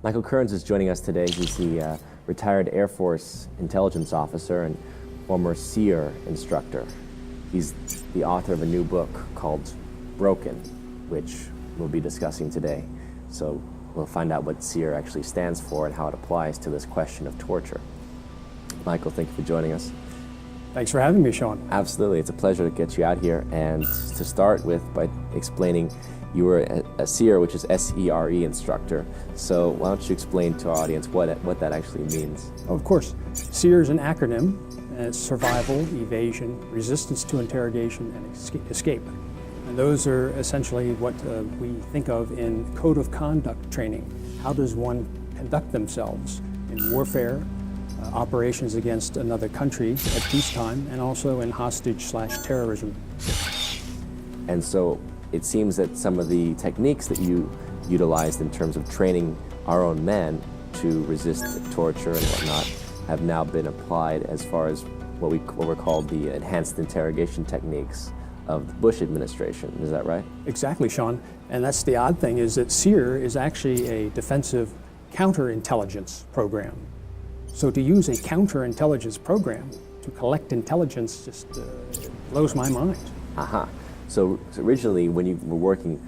Michael Kearns is joining us today. He's the retired Air Force intelligence officer and former SEER instructor. He's the author of a new book called Broken, which we'll be discussing today. So we'll find out what SEER actually stands for and how it applies to this question of torture. Michael, thank you for joining us. Thanks for having me, Sean. Absolutely. It's a pleasure to get you out here. And to start with, by explaining, you were a SEER, which is S-E-R-E instructor. So why don't you explain to our audience what that actually means? Of course. SEER is an acronym, and it's survival, evasion, resistance to interrogation, and escape. And those are essentially what we think of in code of conduct training. How does one conduct themselves in warfare, operations against another country at peacetime, and also in hostage/terrorism. And so it seems that some of the techniques that you utilized in terms of training our own men to resist torture and whatnot have now been applied as far as what were called the enhanced interrogation techniques of the Bush administration. Is that right? Exactly, Sean. And that's the odd thing, is that SEER is actually a defensive counterintelligence program. So to use a counterintelligence program to collect intelligence just blows my mind. Aha. So originally, when you were working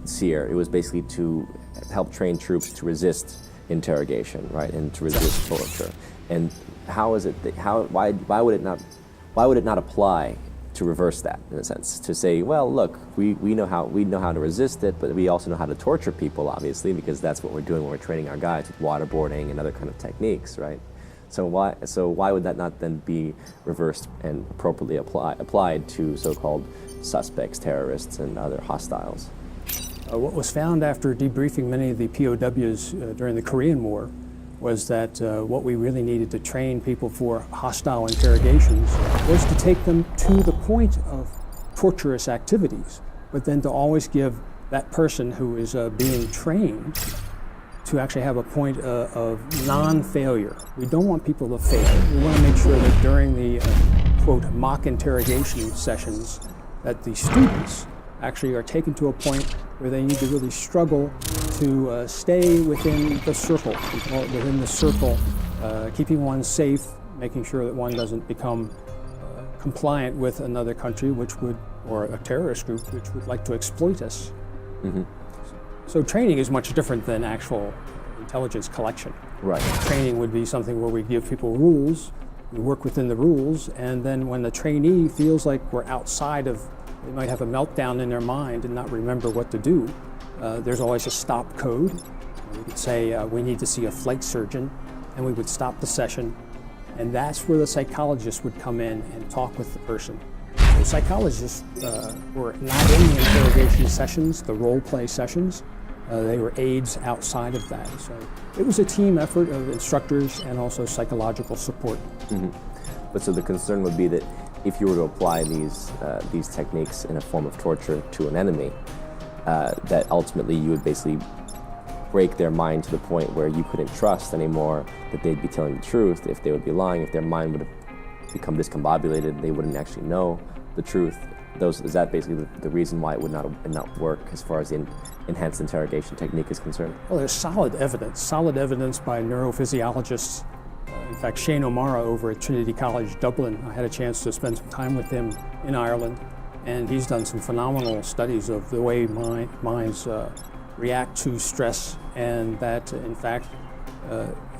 SEER, it was basically to help train troops to resist interrogation, right, and to resist torture. And how is it that why would it not apply to reverse that, in a sense, to say, well, look, we know how to resist it, but we also know how to torture people, obviously, because that's what we're doing when we're training our guys with waterboarding and other kind of techniques, right? So why would that not then be reversed and appropriately applied to so-called suspects, terrorists, and other hostiles? What was found after debriefing many of the POWs during the Korean War was that what we really needed to train people for hostile interrogations was to take them to the point of torturous activities, but then to always give that person who is being trained to actually have a point of non-failure. We don't want people to fail. We want to make sure that during the, quote, mock interrogation sessions, that the students actually are taken to a point where they need to really struggle to stay within the circle, keeping one safe, making sure that one doesn't become compliant with another country or a terrorist group which would like to exploit us. Mm-hmm. So training is much different than actual intelligence collection. Right. Training would be something where we give people rules, we work within the rules, and then when the trainee feels like we're outside of, they might have a meltdown in their mind and not remember what to do, there's always a stop code. We could say, we need to see a flight surgeon, and we would stop the session, and that's where the psychologist would come in and talk with the person. The psychologists were not in the interrogation sessions, the role play sessions. They were aides outside of that. So it was a team effort of instructors and also psychological support. Mm-hmm. But so the concern would be that if you were to apply these techniques in a form of torture to an enemy, that ultimately you would basically break their mind to the point where you couldn't trust anymore that they'd be telling the truth, if they would be lying, if their mind would have become discombobulated, they wouldn't actually know the truth. Is that basically the reason why it would not work as far as the enhanced interrogation technique is concerned? Well, there's solid evidence by neurophysiologists. In fact, Shane O'Mara over at Trinity College, Dublin, I had a chance to spend some time with him in Ireland, and he's done some phenomenal studies of the way minds react to stress, and that, in fact,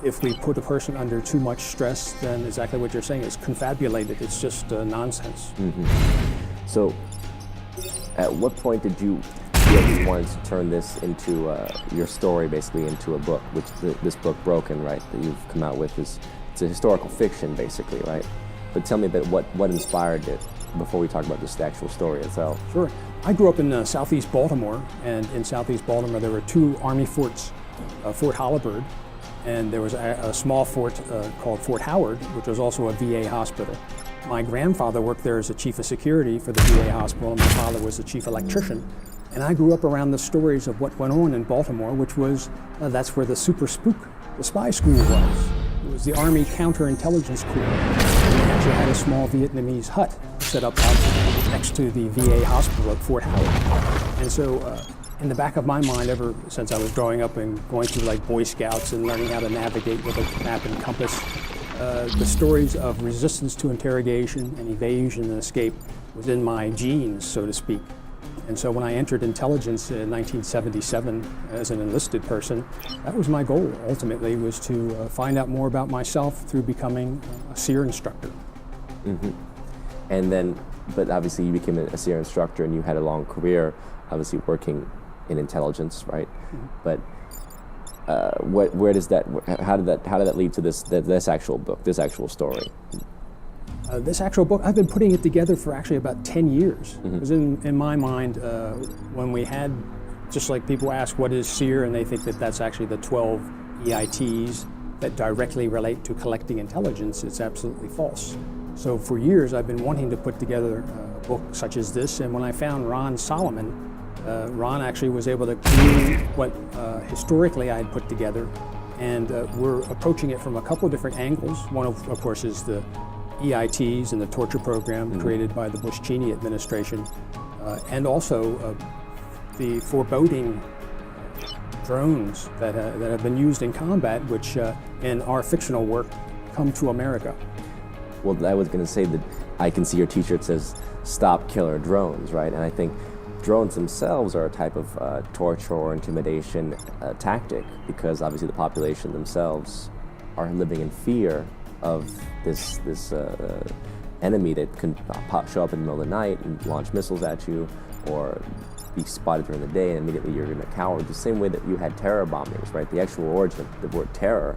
if we put a person under too much stress, then exactly what you're saying is confabulated. It's just nonsense. Mm-hmm. So, at what point did you feel that you wanted to turn this into your story, basically, into a book? Which this book, Broken, right, that you've come out with, it's a historical fiction, basically, right? But tell me a bit what inspired it before we talk about just the actual story itself. Sure. I grew up in southeast Baltimore, and in southeast Baltimore there were two Army forts, Fort Holabird, and there was a small fort called Fort Howard, which was also a VA hospital. My grandfather worked there as a chief of security for the VA hospital, and my father was the chief electrician. And I grew up around the stories of what went on in Baltimore, which was, that's where the super spook, the spy school was. It was the Army Counterintelligence Corps. And they actually had a small Vietnamese hut set up out next to the VA hospital at Fort Howard. And so in the back of my mind, ever since I was growing up and going through like Boy Scouts and learning how to navigate with a map and compass, the stories of resistance to interrogation and evasion and escape was in my genes, so to speak. And so when I entered intelligence in 1977 as an enlisted person, that was my goal, ultimately, was to find out more about myself through becoming a SEER instructor. Mm-hmm. And then, but obviously you became a SEER instructor and you had a long career, obviously working in intelligence, right? Mm-hmm. But where does that, how did that lead to this actual book, this actual story? This actual book, I've been putting it together for actually about 10 years. Mm-hmm. Because in my mind, when we had, just like people ask what is SEER, and they think that that's actually the 12 EITs that directly relate to collecting intelligence, it's absolutely false. So for years I've been wanting to put together a book such as this, and when I found Ron Solomon, Ron actually was able to clean what historically I had put together, and we're approaching it from a couple of different angles. One of course is the EITs and the torture program created by the Bush-Cheney administration, and also the foreboding drones that have been used in combat, which in our fictional work come to America. Well, I was going to say that I can see your t-shirt says "Stop Killer Drones," right? And I think drones themselves are a type of torture or intimidation tactic, because obviously the population themselves are living in fear of this enemy that can show up in the middle of the night and launch missiles at you, or be spotted during the day and immediately you're going to cower. The same way that you had terror bombings, right? The actual origin of the word terror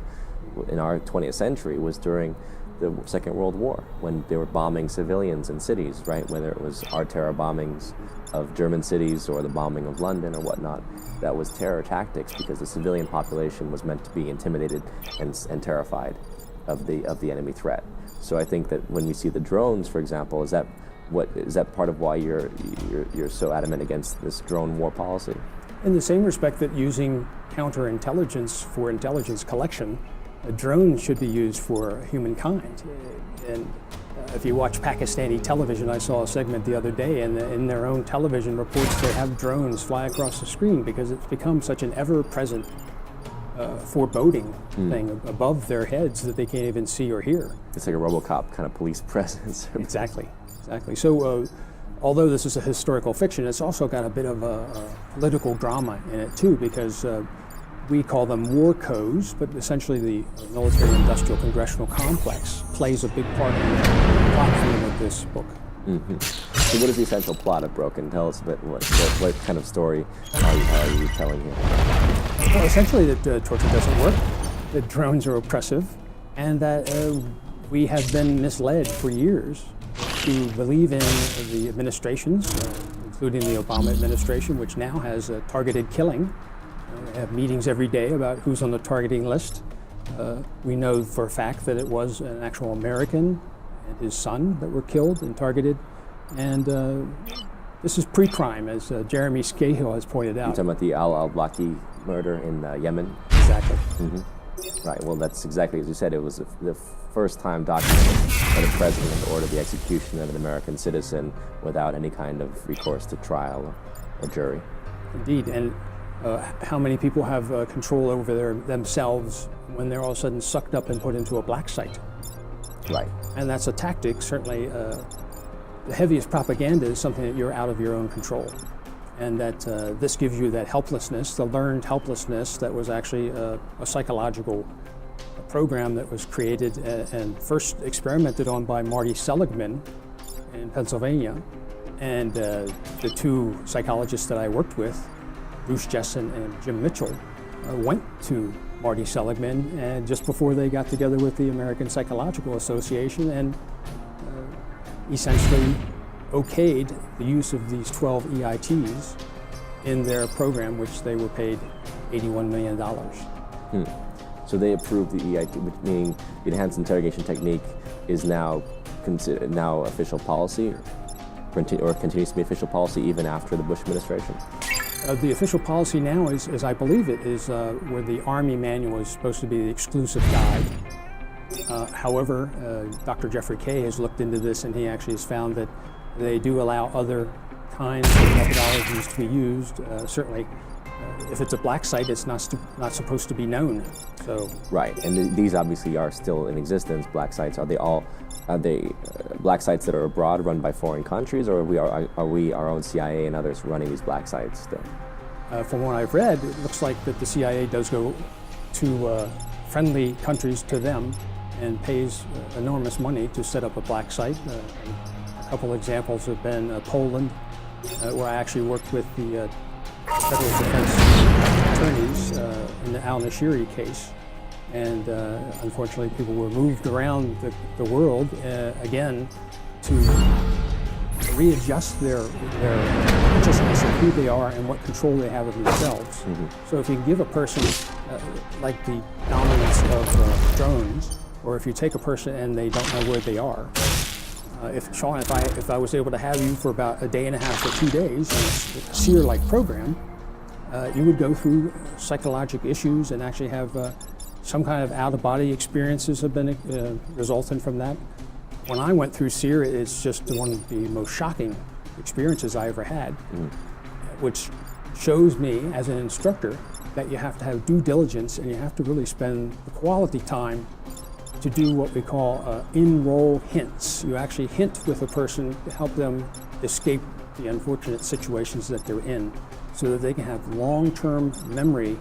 in our 20th century was during the Second World War, when they were bombing civilians in cities, right? Whether it was our terror bombings of German cities or the bombing of London or whatnot, that was terror tactics, because the civilian population was meant to be intimidated and terrified of the enemy threat. So I think that when we see the drones, for example, is that part of why you're so adamant against this drone war policy? In the same respect that using counterintelligence for intelligence collection, a drone should be used for humankind. And if you watch Pakistani television, I saw a segment the other day, and in their own television reports they have drones fly across the screen because it's become such an ever-present foreboding thing above their heads that they can't even see or hear. It's like a RoboCop kind of police presence. Exactly. So although this is a historical fiction, it's also got a bit of a political drama in it too, because we call them war codes, but essentially the military-industrial congressional complex plays a big part in the plot theme of this book. Mm-hmm. So what is the essential plot of Broken? Tell us a bit, what kind of story are you telling here? Well, essentially that torture doesn't work, that drones are oppressive, and that we have been misled for years to believe in the administrations, including the Obama administration, which now has targeted killing. We have meetings every day about who's on the targeting list. We know for a fact that it was an actual American and his son that were killed and targeted. And this is pre-crime, as Jeremy Scahill has pointed out. You're talking about the al-Awlaki murder in Yemen? Exactly. Mm-hmm. Right, well, that's exactly as you said. It was the first time documented that a president ordered the execution of an American citizen without any kind of recourse to trial or jury. Indeed, and how many people have control over themselves when they're all of a sudden sucked up and put into a black site? Right. And that's a tactic. Certainly, the heaviest propaganda is something that you're out of your own control. And that this gives you that helplessness, the learned helplessness that was actually a psychological program that was created and first experimented on by Marty Seligman in Pennsylvania. And the two psychologists that I worked with, Bruce Jessen and Jim Mitchell, went to Marty Seligman and just before they got together with the American Psychological Association and essentially okayed the use of these 12 EITs in their program, which they were paid $81 million. So they approved the EIT, meaning the enhanced interrogation technique is now considered official policy, or continues to be official policy even after the Bush administration? The official policy now is, as I believe it, is where the Army manual is supposed to be the exclusive guide. However, Dr. Jeffrey Kay has looked into this, and he actually has found that they do allow other kinds of methodologies to be used. Certainly, if it's a black site, it's not supposed to be known. So right, and these obviously are still in existence. Black sites, are they black sites that are abroad, run by foreign countries, or are we our own CIA and others running these black sites still? From what I've read, it looks like that the CIA does go to friendly countries to them and pays enormous money to set up a black site. A couple examples have been Poland, where I actually worked with the federal defense attorneys in the al-Nashiri case. And unfortunately, people were moved around the world again to readjust their consciousness of who they are and what control they have of themselves. So if you give a person, like the dominance of drones, or if you take a person and they don't know where they are, Sean, if I was able to have you for about a day and a half or 2 days in a SEER-like program, you would go through psychological issues and actually have some kind of out-of-body experiences have been resulting from that. When I went through SEER, it's just one of the most shocking experiences I ever had, which shows me as an instructor that you have to have due diligence and you have to really spend the quality time to do what we call in-role hints. You actually hint with a person to help them escape the unfortunate situations that they're in so that they can have long-term memory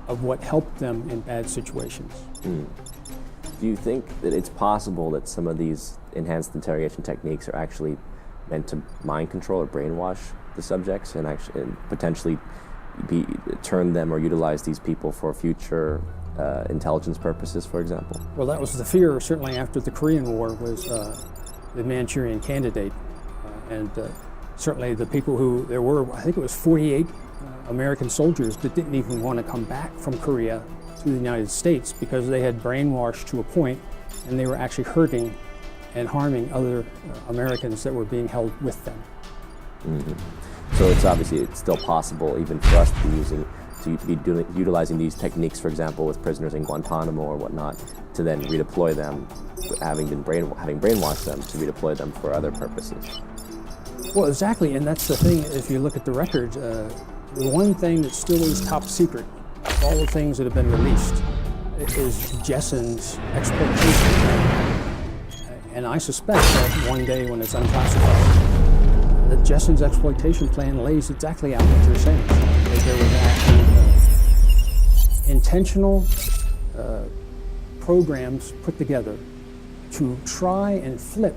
of what helped them in bad situations. Do you think that it's possible that some of these enhanced interrogation techniques are actually meant to mind control or brainwash the subjects and potentially turn them or utilize these people for future intelligence purposes, for example? Well, that was the fear, certainly after the Korean War, was the Manchurian Candidate. And certainly the people who, there were, I think it was 48 American soldiers that didn't even want to come back from Korea to the United States because they had brainwashed to a point and they were actually hurting and harming other Americans that were being held with them. So it's still possible even for us to be utilizing these techniques, for example, with prisoners in Guantanamo or whatnot, to then redeploy them, having brainwashed them, to redeploy them for other purposes. Well, exactly, and that's the thing. If you look at the records, the one thing that still is top secret of all the things that have been released is Jessen's exploitation. And I suspect that one day when it's unclassified, that Jessen's exploitation plan lays exactly out what you're saying. That there was actually intentional programs put together to try and flip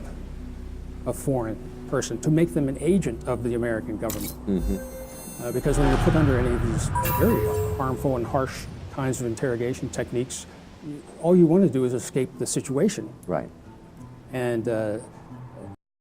a foreign person, to make them an agent of the American government. Because when you're put under any of these very harmful and harsh kinds of interrogation techniques, all you want to do is escape the situation. Right. And